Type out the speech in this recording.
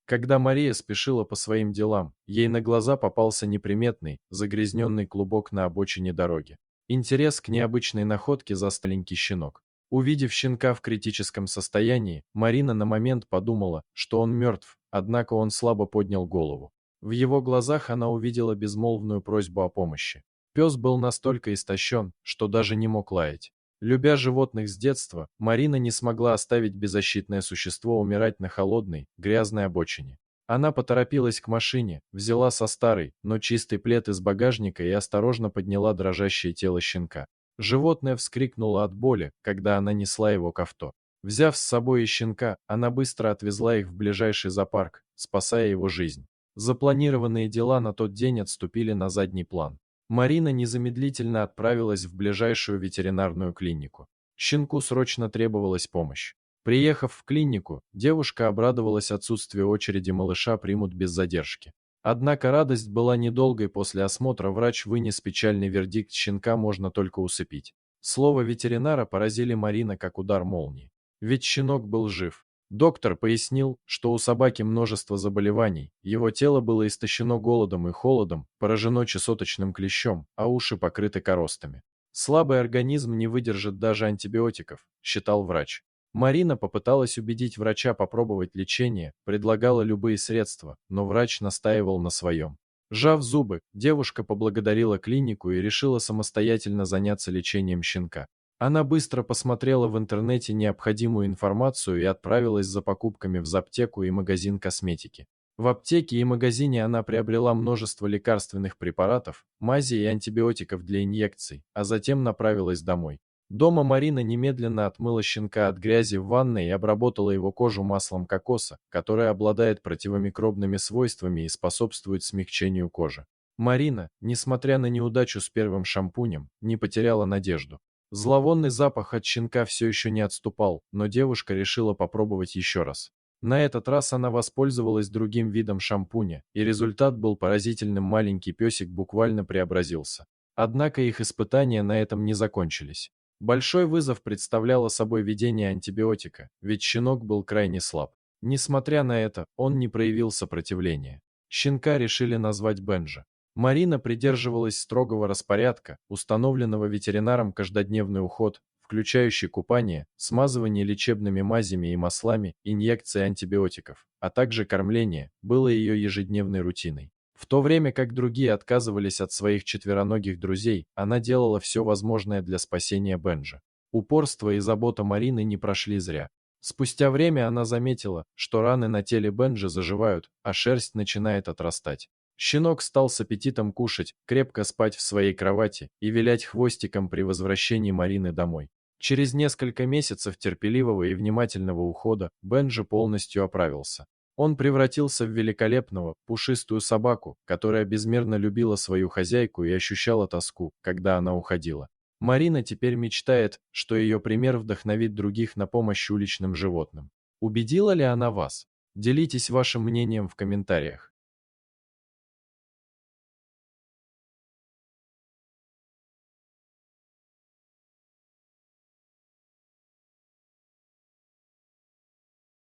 Когда Мария спешила по своим делам, ей на глаза попался неприметный, загрязненный клубок на обочине дороги. Интерес к необычной находке застал маленький щенок. Увидев щенка в критическом состоянии, Марина на момент подумала, что он мертв, однако он слабо поднял голову. В его глазах она увидела безмолвную просьбу о помощи. Пес был настолько истощен, что даже не мог лаять. Любя животных с детства, Марина не смогла оставить беззащитное существо умирать на холодной, грязной обочине. Она поторопилась к машине, взяла со старой, но чистой плед из багажника и осторожно подняла дрожащее тело щенка. Животное вскрикнуло от боли, когда она несла его к авто. Взяв с собой и щенка, она быстро отвезла их в ближайший зоопарк, спасая его жизнь. Запланированные дела на тот день отступили на задний план. Марина незамедлительно отправилась в ближайшую ветеринарную клинику. Щенку срочно требовалась помощь. Приехав в клинику, девушка обрадовалась отсутствию очереди, малыша примут без задержки. Однако радость была недолгой, после осмотра врач вынес печальный вердикт: щенка можно только усыпить. Слова ветеринара поразили Марина как удар молнии. Ведь щенок был жив. Доктор пояснил, что у собаки множество заболеваний, его тело было истощено голодом и холодом, поражено чесоточным клещом, а уши покрыты коростами. Слабый организм не выдержит даже антибиотиков, считал врач. Марина попыталась убедить врача попробовать лечение, предлагала любые средства, но врач настаивал на своем. Сжав зубы, девушка поблагодарила клинику и решила самостоятельно заняться лечением щенка. Она быстро посмотрела в интернете необходимую информацию и отправилась за покупками в зоотехнику и магазин косметики. В аптеке и магазине она приобрела множество лекарственных препаратов, мазей и антибиотиков для инъекций, а затем направилась домой. Дома Марина немедленно отмыла щенка от грязи в ванной и обработала его кожу маслом кокоса, которое обладает противомикробными свойствами и способствует смягчению кожи. Марина, несмотря на неудачу с первым шампунем, не потеряла надежду. Зловонный запах от щенка все еще не отступал, но девушка решила попробовать еще раз. На этот раз она воспользовалась другим видом шампуня, и результат был поразительным: маленький песик буквально преобразился. Однако их испытания на этом не закончились. Большой вызов представляло собой введение антибиотика, ведь щенок был крайне слаб. Несмотря на это, он не проявил сопротивления. Щенка решили назвать Бенджи. Марина придерживалась строгого распорядка, установленного ветеринаром: каждодневный уход, включающий купание, смазывание лечебными мазями и маслами, инъекции антибиотиков, а также кормление, было ее ежедневной рутиной. В то время как другие отказывались от своих четвероногих друзей, она делала все возможное для спасения Бенджи. Упорство и забота Марины не прошли зря. Спустя время она заметила, что раны на теле Бенджи заживают, а шерсть начинает отрастать. Щенок стал с аппетитом кушать, крепко спать в своей кровати и вилять хвостиком при возвращении Марины домой. Через несколько месяцев терпеливого и внимательного ухода Бенджи полностью оправился. Он превратился в великолепного, пушистую собаку, которая безмерно любила свою хозяйку и ощущала тоску, когда она уходила. Марина теперь мечтает, что ее пример вдохновит других на помощь уличным животным. Убедила ли она вас? Делитесь вашим мнением в комментариях.